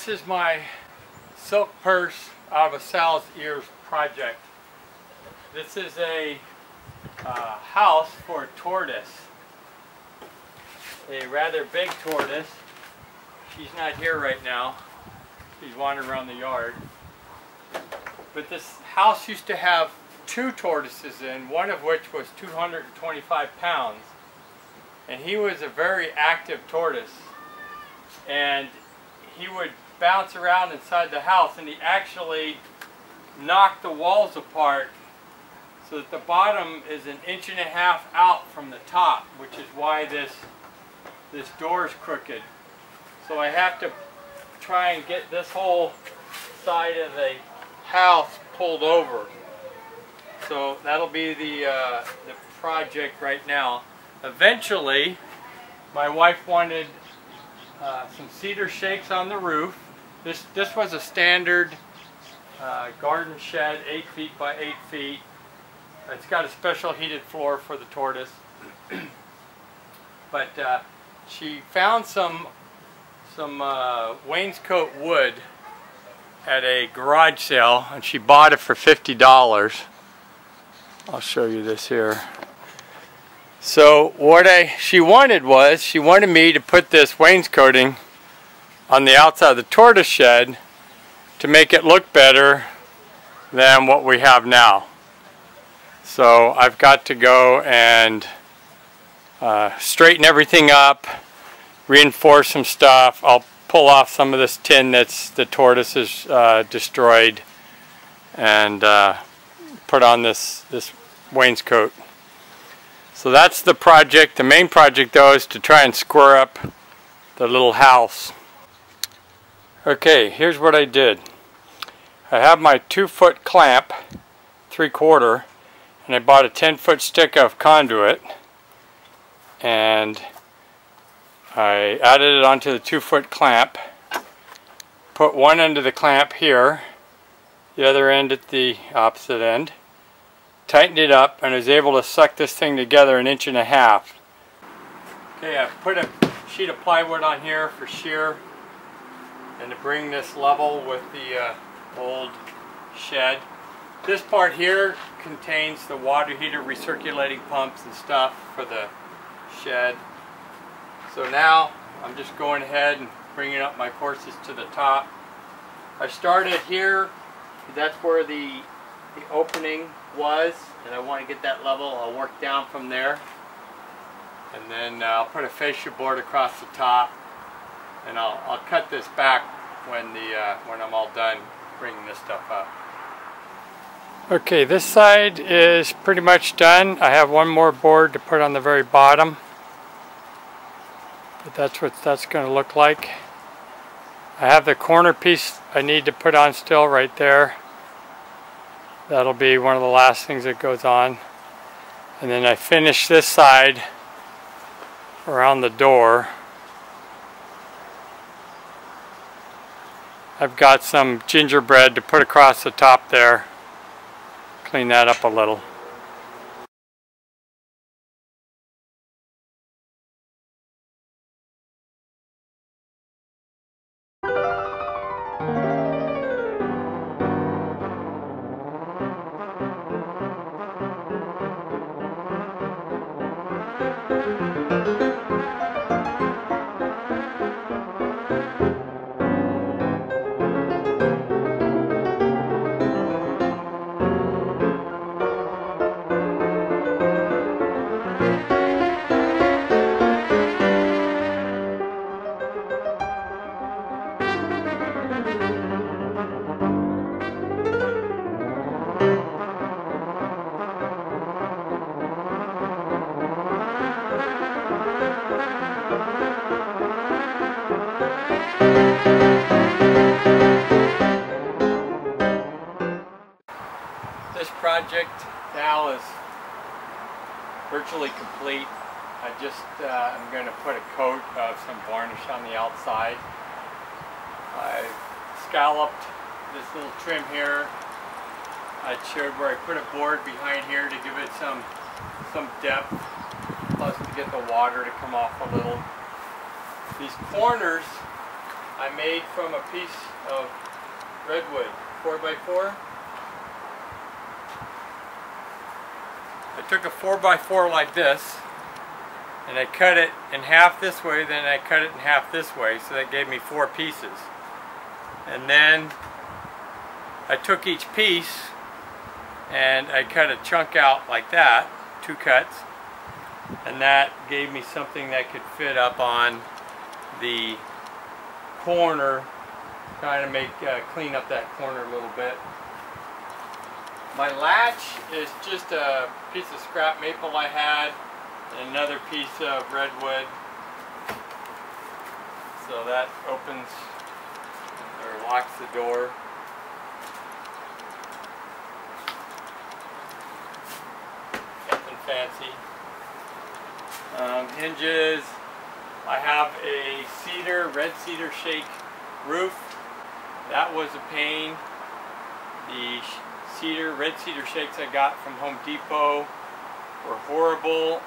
This is my silk purse out of a sow's ears project. This is a house for a tortoise, a rather big tortoise. She's not here right now. She's wandering around the yard. But this house used to have two tortoises in, one of which was 225 pounds. And he was a very active tortoise. And he would bounce around inside the house, and he actually knocked the walls apart so that the bottom is 1.5 inches out from the top, which is why this door is crooked. So I have to try and get this whole side of the house pulled over. So that'll be the project right now. Eventually, my wife wanted some cedar shakes on the roof. This was a standard garden shed, 8 feet by 8 feet. It's got a special heated floor for the tortoise. But she found some wainscot wood at a garage sale, and she bought it for $50. I'll show you this here. So what she wanted me to put this wainscoting on the outside of the tortoise shed to make it look better than what we have now. So I've got to go and straighten everything up, reinforce some stuff. I'll pull off some of this tin that's the tortoise has destroyed, and put on this wainscot. So that's the project. The main project, though, is to try and square up the little house. Okay, here's what I did. I have my 2-foot clamp, 3/4, and I bought a 10-foot stick of conduit, and I added it onto the 2-foot clamp, put one end of the clamp here, the other end at the opposite end, tightened it up, and I was able to suck this thing together 1.5 inches. Okay, I've put a sheet of plywood on here for shear and to bring this level with the old shed. This part here contains the water heater recirculating pumps and stuff for the shed. So now I'm just going ahead and bringing up my courses to the top. I started here. That's where the opening was, and I want to get that level. I'll work down from there, and then I'll put a fascia board across the top, and I'll cut this back when I'm all done bringing this stuff up. Okay, this side is pretty much done. I have one more board to put on the very bottom, but that's what that's going to look like. I have the corner piece I need to put on still right there. That'll be one of the last things that goes on. And then I finish this side around the door. I've got some gingerbread to put across the top there. Clean that up a little. This project now is virtually complete. I'm going to put a coat of some varnish on the outside. I scalloped this little trim here. I showed where I put a board behind here to give it some depth, plus to get the water to come off a little. These corners I made from a piece of redwood, 4x4. I took a 4x4 like this, and I cut it in half this way, then I cut it in half this way, so that gave me 4 pieces. And then I took each piece and I cut a chunk out like that, 2 cuts, and that gave me something that could fit up on the corner, trying to make clean up that corner a little bit. My latch is just a piece of scrap maple I had and another piece of redwood. So that opens or locks the door. Nothing fancy. Hinges. I have a cedar, red cedar shake roof. That was a pain. The red cedar shakes I got from Home Depot were horrible.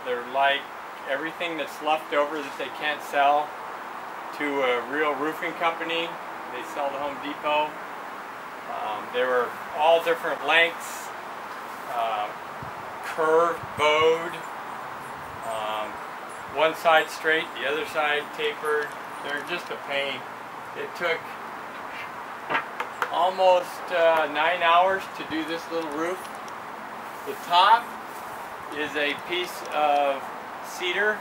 They're like everything that's left over that they can't sell to a real roofing company. They sell to Home Depot. They were all different lengths, curved, bowed, one side straight, the other side tapered. They're just a pain. It took almost 9 hours to do this little roof. The top is a piece of cedar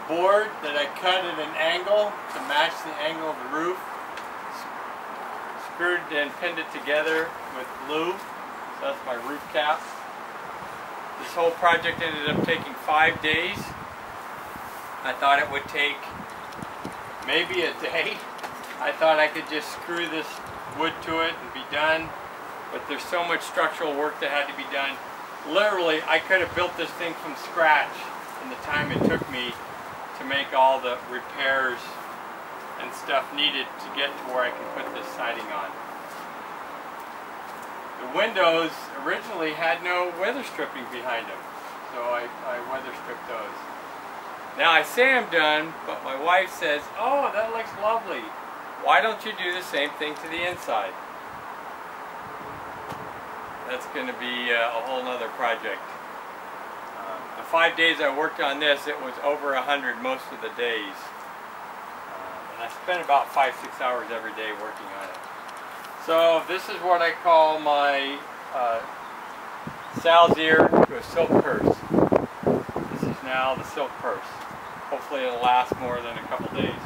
board that I cut at an angle to match the angle of the roof. Screwed and pinned it together with glue. So that's my roof cap. This whole project ended up taking 5 days. I thought it would take maybe a day. I thought I could just screw this wood to it and be done, but there's so much structural work that had to be done. Literally, I could have built this thing from scratch in the time it took me to make all the repairs and stuff needed to get to where I can put this siding on. The windows originally had no weather stripping behind them, so I weather stripped those. Now I say I'm done, but my wife says, "Oh, that looks lovely. Why don't you do the same thing to the inside?" That's going to be a whole nother project. The 5 days I worked on this, it was over 100 most of the days. And I spent about 5-6 hours every day working on it. So this is what I call my sow's ear to a silk purse. This is now the silk purse. Hopefully it'll last more than a couple days.